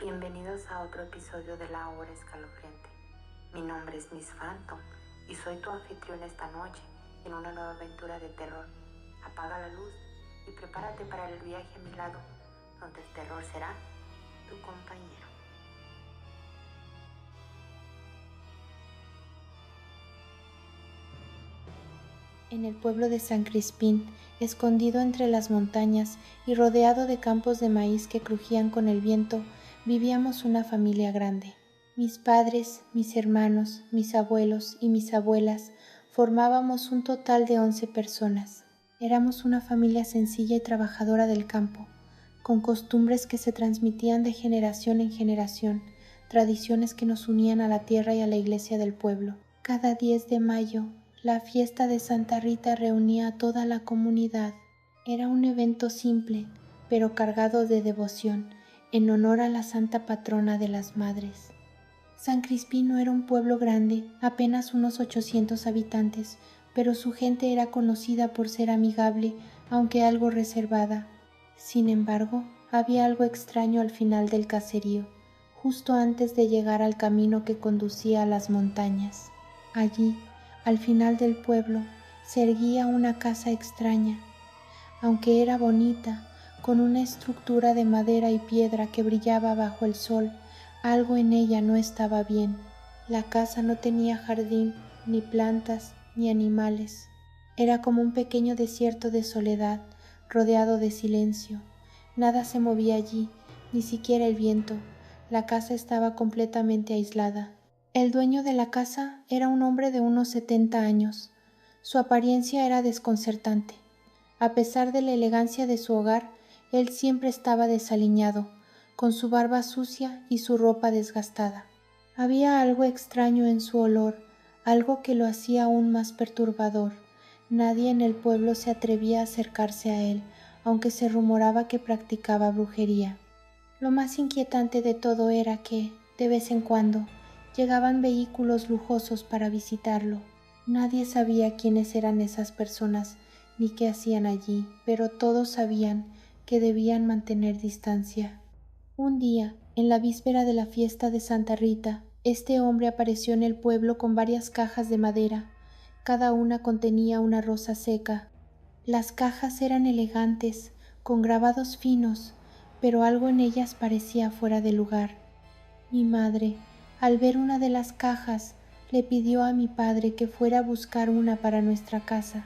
Bienvenidos a otro episodio de La Hora Escalofriante. Mi nombre es Miss Phantom y soy tu anfitrión esta noche en una nueva aventura de terror. Apaga la luz y prepárate para el viaje a mi lado, donde el terror será tu compañero. En el pueblo de San Crispín, escondido entre las montañas y rodeado de campos de maíz que crujían con el viento, vivíamos una familia grande. Mis padres, mis hermanos, mis abuelos y mis abuelas formábamos un total de 11 personas. Éramos una familia sencilla y trabajadora del campo, con costumbres que se transmitían de generación en generación, tradiciones que nos unían a la tierra y a la iglesia del pueblo. Cada 10 de mayo, la fiesta de Santa Rita reunía a toda la comunidad. Era un evento simple, pero cargado de devoción, en honor a la santa patrona de las madres. San Crispín no era un pueblo grande, apenas unos 800 habitantes, pero su gente era conocida por ser amigable, aunque algo reservada. Sin embargo, había algo extraño al final del caserío, justo antes de llegar al camino que conducía a las montañas. Allí, al final del pueblo, se erguía una casa extraña. Aunque era bonita, con una estructura de madera y piedra que brillaba bajo el sol, algo en ella no estaba bien. La casa no tenía jardín, ni plantas, ni animales. Era como un pequeño desierto de soledad, rodeado de silencio. Nada se movía allí, ni siquiera el viento. La casa estaba completamente aislada. El dueño de la casa era un hombre de unos 70 años. Su apariencia era desconcertante. A pesar de la elegancia de su hogar, él siempre estaba desaliñado, con su barba sucia y su ropa desgastada. Había algo extraño en su olor, algo que lo hacía aún más perturbador. Nadie en el pueblo se atrevía a acercarse a él, aunque se rumoraba que practicaba brujería. Lo más inquietante de todo era que, de vez en cuando, llegaban vehículos lujosos para visitarlo. Nadie sabía quiénes eran esas personas ni qué hacían allí, pero todos sabían que debían mantener distancia. Un día, en la víspera de la fiesta de Santa Rita, este hombre apareció en el pueblo con varias cajas de madera. Cada una contenía una rosa seca. Las cajas eran elegantes, con grabados finos, pero algo en ellas parecía fuera de lugar. Mi madre, al ver una de las cajas, le pidió a mi padre que fuera a buscar una para nuestra casa.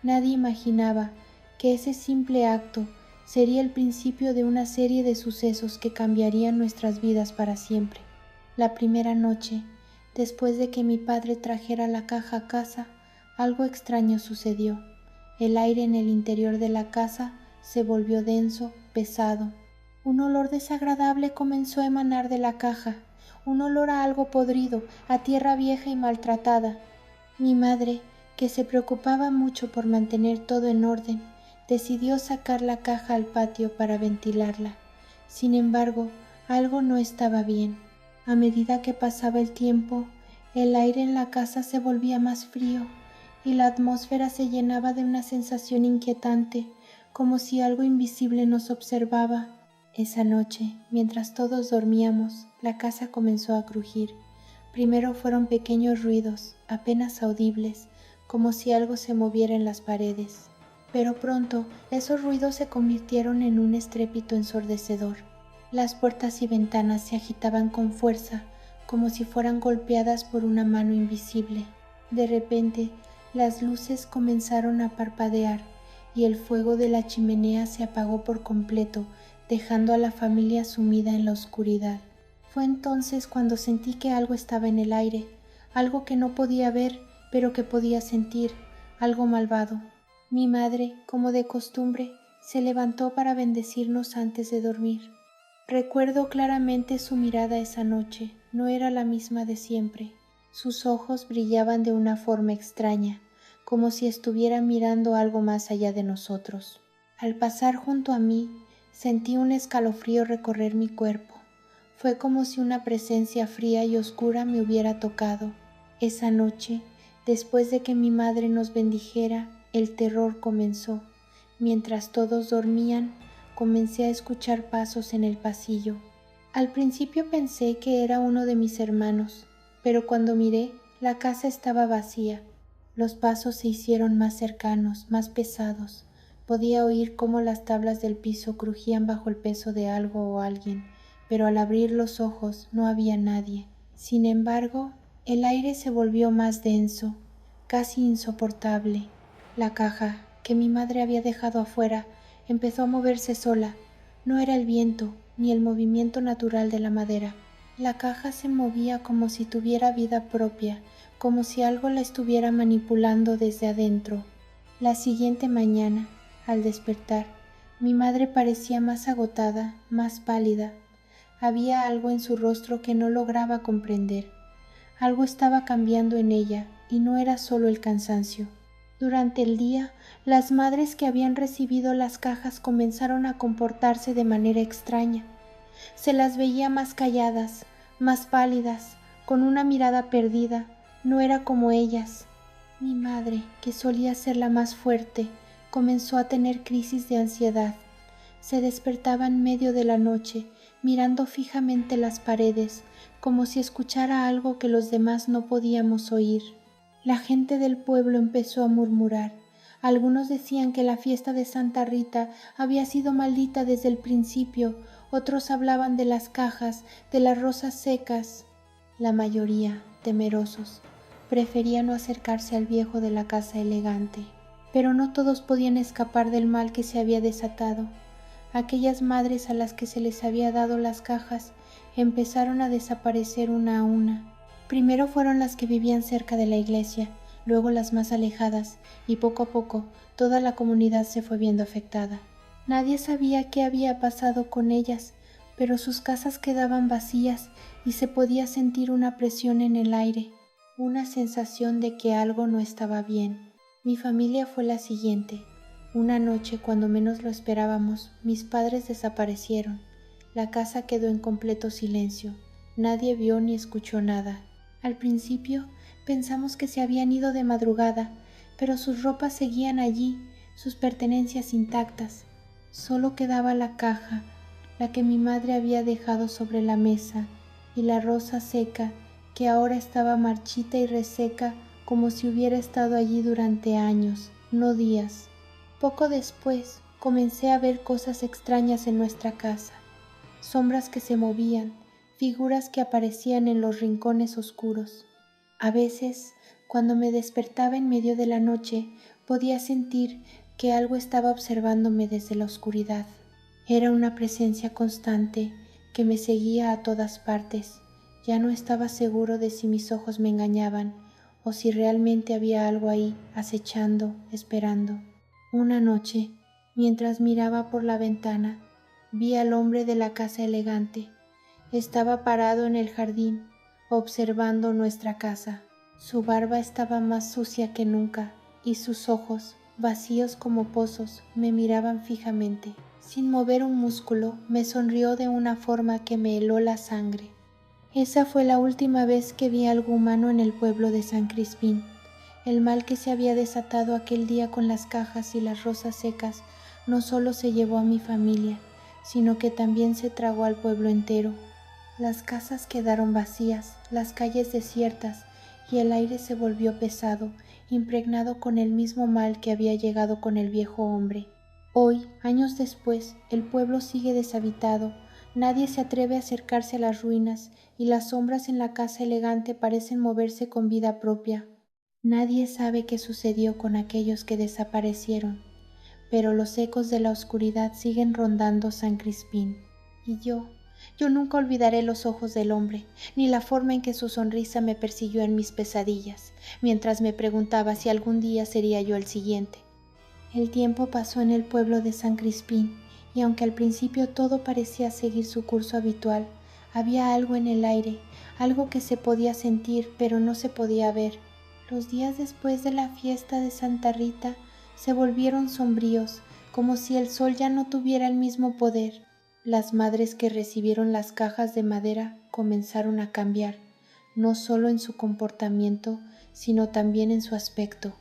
Nadie imaginaba que ese simple acto sería el principio de una serie de sucesos que cambiarían nuestras vidas para siempre. La primera noche, después de que mi padre trajera la caja a casa, algo extraño sucedió. El aire en el interior de la casa se volvió denso, pesado. Un olor desagradable comenzó a emanar de la caja, un olor a algo podrido, a tierra vieja y maltratada. Mi madre, que se preocupaba mucho por mantener todo en orden, decidió sacar la caja al patio para ventilarla. Sin embargo, algo no estaba bien. A medida que pasaba el tiempo, el aire en la casa se volvía más frío y la atmósfera se llenaba de una sensación inquietante, como si algo invisible nos observaba. Esa noche, mientras todos dormíamos, la casa comenzó a crujir. Primero fueron pequeños ruidos, apenas audibles, como si algo se moviera en las paredes. Pero pronto esos ruidos se convirtieron en un estrépito ensordecedor. Las puertas y ventanas se agitaban con fuerza, como si fueran golpeadas por una mano invisible. De repente, las luces comenzaron a parpadear y el fuego de la chimenea se apagó por completo, dejando a la familia sumida en la oscuridad. Fue entonces cuando sentí que algo estaba en el aire, algo que no podía ver, pero que podía sentir, algo malvado. Mi madre, como de costumbre, se levantó para bendecirnos antes de dormir. Recuerdo claramente su mirada esa noche, no era la misma de siempre. Sus ojos brillaban de una forma extraña, como si estuviera mirando algo más allá de nosotros. Al pasar junto a mí, sentí un escalofrío recorrer mi cuerpo. Fue como si una presencia fría y oscura me hubiera tocado. Esa noche, después de que mi madre nos bendijera, el terror comenzó. Mientras todos dormían, comencé a escuchar pasos en el pasillo. Al principio pensé que era uno de mis hermanos, pero cuando miré, la casa estaba vacía. Los pasos se hicieron más cercanos, más pesados. Podía oír cómo las tablas del piso crujían bajo el peso de algo o alguien, pero al abrir los ojos no había nadie. Sin embargo, el aire se volvió más denso, casi insoportable. La caja, que mi madre había dejado afuera, empezó a moverse sola. No era el viento, ni el movimiento natural de la madera. La caja se movía como si tuviera vida propia, como si algo la estuviera manipulando desde adentro. La siguiente mañana, al despertar, mi madre parecía más agotada, más pálida. Había algo en su rostro que no lograba comprender. Algo estaba cambiando en ella, y no era solo el cansancio. Durante el día, las madres que habían recibido las cajas comenzaron a comportarse de manera extraña. Se las veía más calladas, más pálidas, con una mirada perdida. No era como ellas. Mi madre, que solía ser la más fuerte, comenzó a tener crisis de ansiedad. Se despertaba en medio de la noche, mirando fijamente las paredes, como si escuchara algo que los demás no podíamos oír. La gente del pueblo empezó a murmurar. Algunos decían que la fiesta de Santa Rita había sido maldita desde el principio, otros hablaban de las cajas, de las rosas secas. La mayoría, temerosos, preferían no acercarse al viejo de la casa elegante. Pero no todos podían escapar del mal que se había desatado. Aquellas madres a las que se les había dado las cajas empezaron a desaparecer una a una. Primero fueron las que vivían cerca de la iglesia, luego las más alejadas, y poco a poco toda la comunidad se fue viendo afectada. Nadie sabía qué había pasado con ellas, pero sus casas quedaban vacías y se podía sentir una presión en el aire, una sensación de que algo no estaba bien. Mi familia fue la siguiente. Una noche, cuando menos lo esperábamos, mis padres desaparecieron. La casa quedó en completo silencio. Nadie vio ni escuchó nada. Al principio pensamos que se habían ido de madrugada, pero sus ropas seguían allí, sus pertenencias intactas. Solo quedaba la caja, la que mi madre había dejado sobre la mesa, y la rosa seca, que ahora estaba marchita y reseca como si hubiera estado allí durante años, no días. Poco después comencé a ver cosas extrañas en nuestra casa, sombras que se movían, figuras que aparecían en los rincones oscuros. A veces, cuando me despertaba en medio de la noche, podía sentir que algo estaba observándome desde la oscuridad. Era una presencia constante que me seguía a todas partes. Ya no estaba seguro de si mis ojos me engañaban o si realmente había algo ahí acechando, esperando. Una noche, mientras miraba por la ventana, vi al hombre de la casa elegante. Estaba parado en el jardín, observando nuestra casa. Su barba estaba más sucia que nunca y sus ojos, vacíos como pozos, me miraban fijamente. Sin mover un músculo, me sonrió de una forma que me heló la sangre. Esa fue la última vez que vi algo humano en el pueblo de San Crispín. El mal que se había desatado aquel día con las cajas y las rosas secas no solo se llevó a mi familia, sino que también se tragó al pueblo entero. Las casas quedaron vacías, las calles desiertas, y el aire se volvió pesado, impregnado con el mismo mal que había llegado con el viejo hombre. Hoy, años después, el pueblo sigue deshabitado, nadie se atreve a acercarse a las ruinas, y las sombras en la casa elegante parecen moverse con vida propia. Nadie sabe qué sucedió con aquellos que desaparecieron, pero los ecos de la oscuridad siguen rondando San Crispín. Y yo nunca olvidaré los ojos del hombre, ni la forma en que su sonrisa me persiguió en mis pesadillas, mientras me preguntaba si algún día sería yo el siguiente. El tiempo pasó en el pueblo de San Crispín, y aunque al principio todo parecía seguir su curso habitual, había algo en el aire, algo que se podía sentir pero no se podía ver. Los días después de la fiesta de Santa Rita se volvieron sombríos, como si el sol ya no tuviera el mismo poder. Las madres que recibieron las cajas de madera comenzaron a cambiar, no solo en su comportamiento, sino también en su aspecto.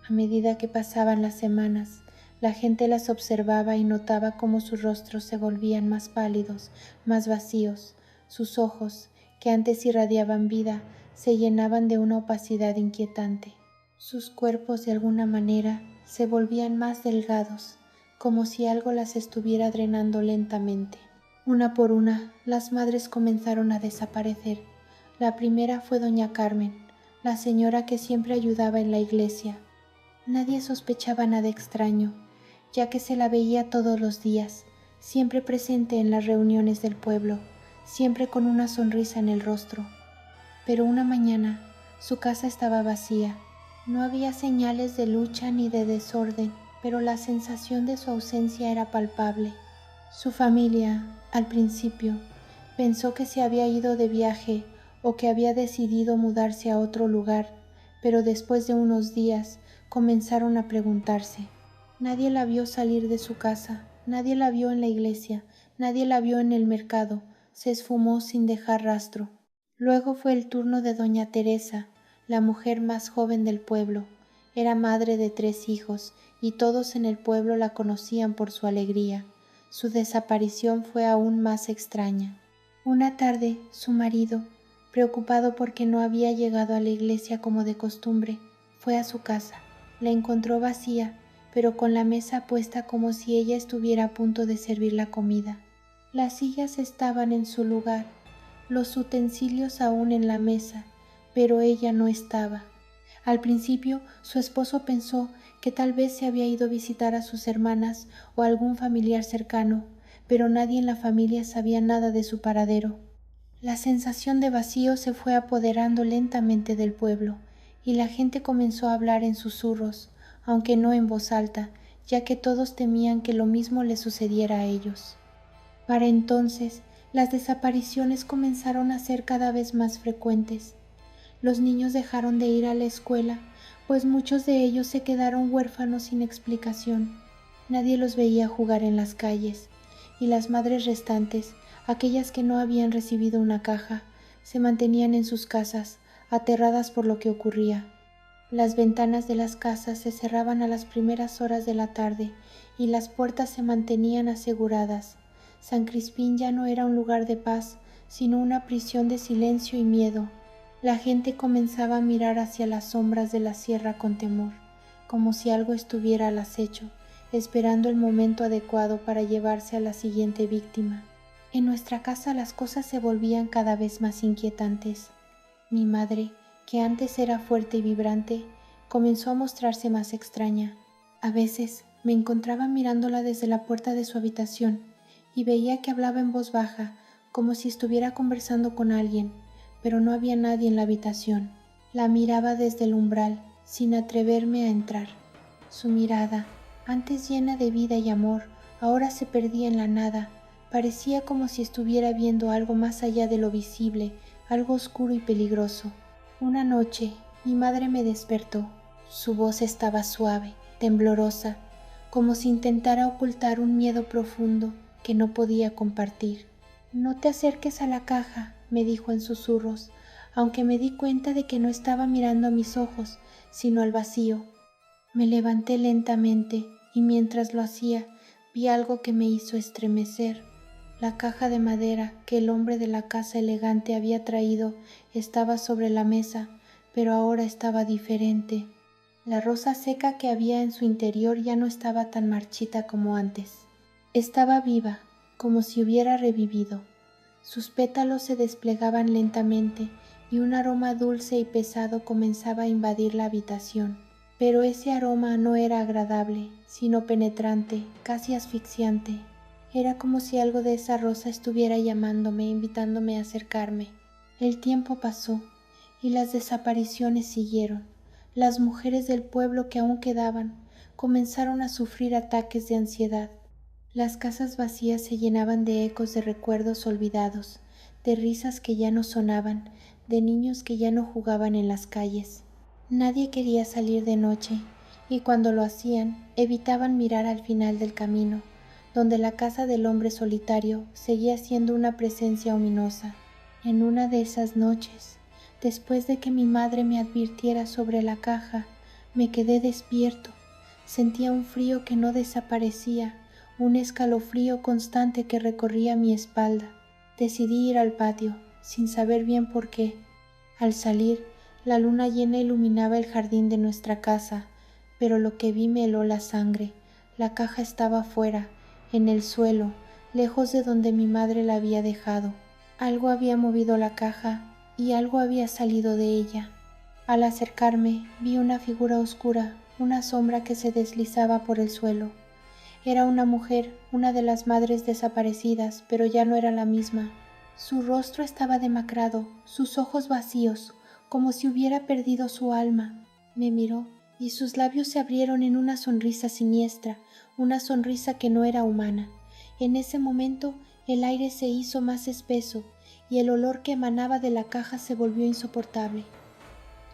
A medida que pasaban las semanas, la gente las observaba y notaba cómo sus rostros se volvían más pálidos, más vacíos, Sus ojos, que antes irradiaban vida, se llenaban de una opacidad inquietante. Sus cuerpos, de alguna manera, se volvían más delgados, como si algo las estuviera drenando lentamente. Una por una, las madres comenzaron a desaparecer. La primera fue doña Carmen, la señora que siempre ayudaba en la iglesia. Nadie sospechaba nada extraño, ya que se la veía todos los días, siempre presente en las reuniones del pueblo, siempre con una sonrisa en el rostro. Pero una mañana, su casa estaba vacía. No había señales de lucha ni de desorden, pero la sensación de su ausencia era palpable. Su familia, al principio, pensó que se había ido de viaje o que había decidido mudarse a otro lugar, pero después de unos días comenzaron a preguntarse. Nadie la vio salir de su casa, nadie la vio en la iglesia, nadie la vio en el mercado, se esfumó sin dejar rastro. Luego fue el turno de doña Teresa, la mujer más joven del pueblo. Era madre de 3 hijos y todos en el pueblo la conocían por su alegría. Su desaparición fue aún más extraña. Una tarde, su marido, preocupado porque no había llegado a la iglesia como de costumbre, fue a su casa. La encontró vacía, pero con la mesa puesta como si ella estuviera a punto de servir la comida. Las sillas estaban en su lugar, los utensilios aún en la mesa, pero ella no estaba. Al principio, su esposo pensó que tal vez se había ido a visitar a sus hermanas o a algún familiar cercano, pero nadie en la familia sabía nada de su paradero. La sensación de vacío se fue apoderando lentamente del pueblo, y la gente comenzó a hablar en susurros, aunque no en voz alta, ya que todos temían que lo mismo le sucediera a ellos. Para entonces, las desapariciones comenzaron a ser cada vez más frecuentes. Los niños dejaron de ir a la escuela, pues muchos de ellos se quedaron huérfanos sin explicación. Nadie los veía jugar en las calles, y las madres restantes, aquellas que no habían recibido una caja, se mantenían en sus casas, aterradas por lo que ocurría. Las ventanas de las casas se cerraban a las primeras horas de la tarde, y las puertas se mantenían aseguradas. San Crispín ya no era un lugar de paz, sino una prisión de silencio y miedo. La gente comenzaba a mirar hacia las sombras de la sierra con temor, como si algo estuviera al acecho, esperando el momento adecuado para llevarse a la siguiente víctima. En nuestra casa las cosas se volvían cada vez más inquietantes. Mi madre, que antes era fuerte y vibrante, comenzó a mostrarse más extraña. A veces me encontraba mirándola desde la puerta de su habitación y veía que hablaba en voz baja, como si estuviera conversando con alguien, pero no había nadie en la habitación. La miraba desde el umbral, sin atreverme a entrar. Su mirada, antes llena de vida y amor, ahora se perdía en la nada. Parecía como si estuviera viendo algo más allá de lo visible, algo oscuro y peligroso. Una noche, mi madre me despertó. Su voz estaba suave, temblorosa, como si intentara ocultar un miedo profundo que no podía compartir. «No te acerques a la caja», me dijo en susurros, aunque me di cuenta de que no estaba mirando a mis ojos, sino al vacío. Me levanté lentamente y mientras lo hacía, vi algo que me hizo estremecer. La caja de madera que el hombre de la casa elegante había traído estaba sobre la mesa, pero ahora estaba diferente. La rosa seca que había en su interior ya no estaba tan marchita como antes. Estaba viva, como si hubiera revivido. Sus pétalos se desplegaban lentamente y un aroma dulce y pesado comenzaba a invadir la habitación. Pero ese aroma no era agradable, sino penetrante, casi asfixiante. Era como si algo de esa rosa estuviera llamándome, invitándome a acercarme. El tiempo pasó y las desapariciones siguieron. Las mujeres del pueblo que aún quedaban comenzaron a sufrir ataques de ansiedad. Las casas vacías se llenaban de ecos de recuerdos olvidados, de risas que ya no sonaban, de niños que ya no jugaban en las calles. Nadie quería salir de noche, y cuando lo hacían, evitaban mirar al final del camino, donde la casa del hombre solitario seguía siendo una presencia ominosa. En una de esas noches, después de que mi madre me advirtiera sobre la caja, me quedé despierto. Sentía un frío que no desaparecía, un escalofrío constante que recorría mi espalda. Decidí ir al patio, sin saber bien por qué. Al salir, la luna llena iluminaba el jardín de nuestra casa, pero lo que vi me heló la sangre. La caja estaba fuera, en el suelo, lejos de donde mi madre la había dejado. Algo había movido la caja y algo había salido de ella. Al acercarme, vi una figura oscura, una sombra que se deslizaba por el suelo. Era una mujer, una de las madres desaparecidas, pero ya no era la misma. Su rostro estaba demacrado, sus ojos vacíos, como si hubiera perdido su alma. Me miró y sus labios se abrieron en una sonrisa siniestra, una sonrisa que no era humana. En ese momento el aire se hizo más espeso y el olor que emanaba de la caja se volvió insoportable.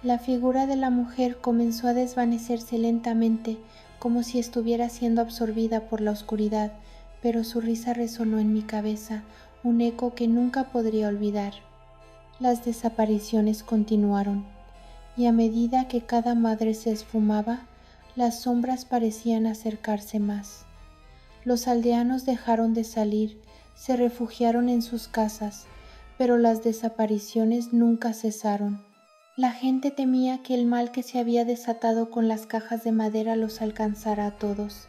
La figura de la mujer comenzó a desvanecerse lentamente, como si estuviera siendo absorbida por la oscuridad, pero su risa resonó en mi cabeza, un eco que nunca podría olvidar. Las desapariciones continuaron, y a medida que cada madre se esfumaba, las sombras parecían acercarse más. Los aldeanos dejaron de salir, se refugiaron en sus casas, pero las desapariciones nunca cesaron. La gente temía que el mal que se había desatado con las cajas de madera los alcanzara a todos,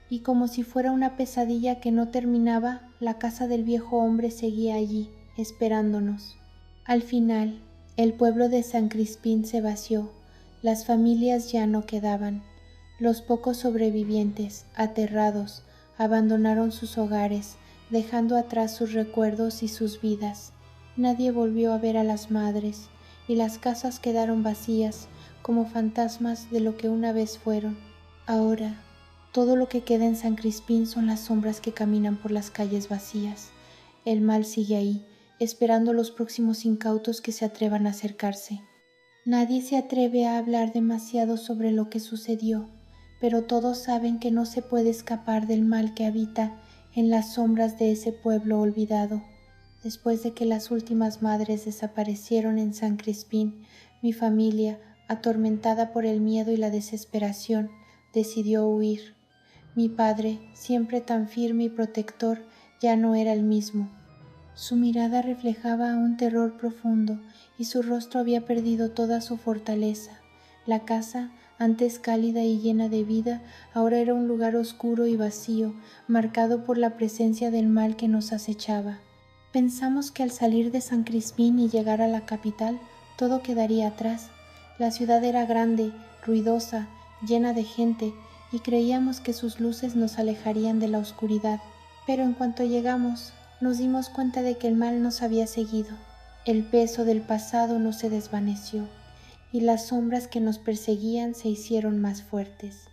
y como si fuera una pesadilla que no terminaba, la casa del viejo hombre seguía allí, esperándonos. Al final, el pueblo de San Crispín se vació, las familias ya no quedaban. Los pocos sobrevivientes, aterrados, abandonaron sus hogares, dejando atrás sus recuerdos y sus vidas. Nadie volvió a ver a las madres, y las casas quedaron vacías, como fantasmas de lo que una vez fueron. Ahora, todo lo que queda en San Crispín son las sombras que caminan por las calles vacías. El mal sigue ahí, esperando los próximos incautos que se atrevan a acercarse. Nadie se atreve a hablar demasiado sobre lo que sucedió, pero todos saben que no se puede escapar del mal que habita en las sombras de ese pueblo olvidado. Después de que las últimas madres desaparecieron en San Crispín, mi familia, atormentada por el miedo y la desesperación, decidió huir. Mi padre, siempre tan firme y protector, ya no era el mismo. Su mirada reflejaba un terror profundo y su rostro había perdido toda su fortaleza. La casa, antes cálida y llena de vida, ahora era un lugar oscuro y vacío, marcado por la presencia del mal que nos acechaba. Pensamos que al salir de San Crispín y llegar a la capital, todo quedaría atrás. La ciudad era grande, ruidosa, llena de gente, y creíamos que sus luces nos alejarían de la oscuridad. Pero en cuanto llegamos, nos dimos cuenta de que el mal nos había seguido. El peso del pasado no se desvaneció, y las sombras que nos perseguían se hicieron más fuertes.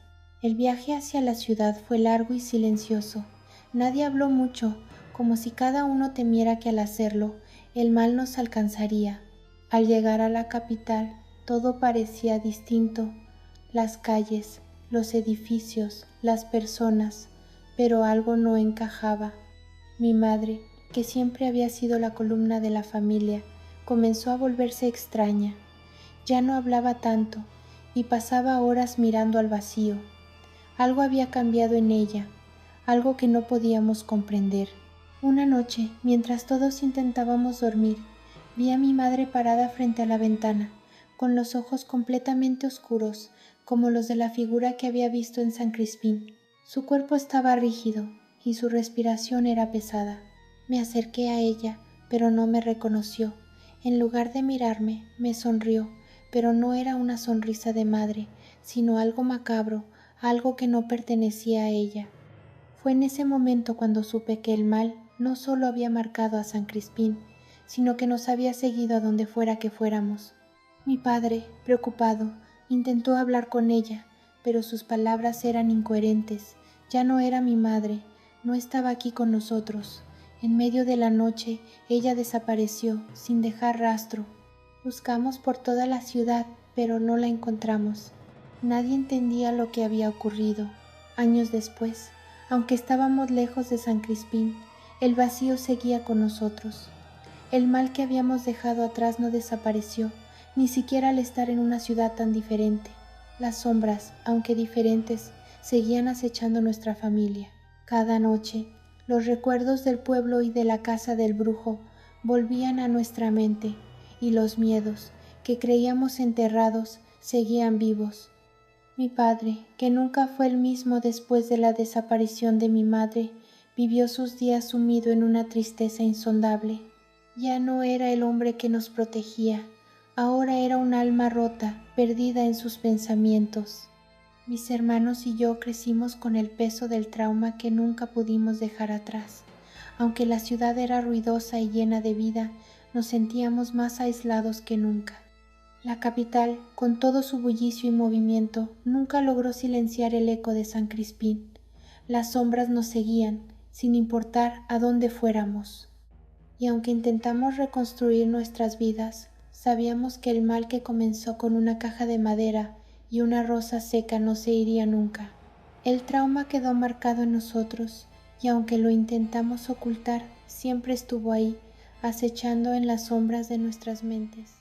El viaje hacia la ciudad fue largo y silencioso. Nadie habló mucho, como si cada uno temiera que al hacerlo, el mal nos alcanzaría. Al llegar a la capital, todo parecía distinto, las calles, los edificios, las personas, pero algo no encajaba. Mi madre, que siempre había sido la columna de la familia, comenzó a volverse extraña. Ya no hablaba tanto y pasaba horas mirando al vacío. Algo había cambiado en ella, algo que no podíamos comprender. Una noche, mientras todos intentábamos dormir, vi a mi madre parada frente a la ventana, con los ojos completamente oscuros, como los de la figura que había visto en San Crispín. Su cuerpo estaba rígido y su respiración era pesada. Me acerqué a ella, pero no me reconoció. En lugar de mirarme, me sonrió, pero no era una sonrisa de madre, sino algo macabro, algo que no pertenecía a ella. Fue en ese momento cuando supe que el mal no solo había marcado a San Crispín, sino que nos había seguido a donde fuera que fuéramos. Mi padre, preocupado, intentó hablar con ella, pero sus palabras eran incoherentes. Ya no era mi madre, no estaba aquí con nosotros. En medio de la noche, ella desapareció, sin dejar rastro. Buscamos por toda la ciudad, pero no la encontramos. Nadie entendía lo que había ocurrido. Años después, aunque estábamos lejos de San Crispín, el vacío seguía con nosotros. El mal que habíamos dejado atrás no desapareció, ni siquiera al estar en una ciudad tan diferente. Las sombras, aunque diferentes, seguían acechando nuestra familia. Cada noche, Los recuerdos del pueblo y de la casa del brujo volvían a nuestra mente, y los miedos, que creíamos enterrados, seguían vivos. Mi padre, que nunca fue el mismo después de la desaparición de mi madre, vivió sus días sumido en una tristeza insondable. Ya no era el hombre que nos protegía, ahora era un alma rota, perdida en sus pensamientos. Mis hermanos y yo crecimos con el peso del trauma que nunca pudimos dejar atrás. Aunque la ciudad era ruidosa y llena de vida, nos sentíamos más aislados que nunca. La capital, con todo su bullicio y movimiento, nunca logró silenciar el eco de San Crispín. Las sombras nos seguían, sin importar a dónde fuéramos. Y aunque intentamos reconstruir nuestras vidas, sabíamos que el mal que comenzó con una caja de madera y una rosa seca no se iría nunca. El trauma quedó marcado en nosotros, y aunque lo intentamos ocultar, siempre estuvo ahí, acechando en las sombras de nuestras mentes.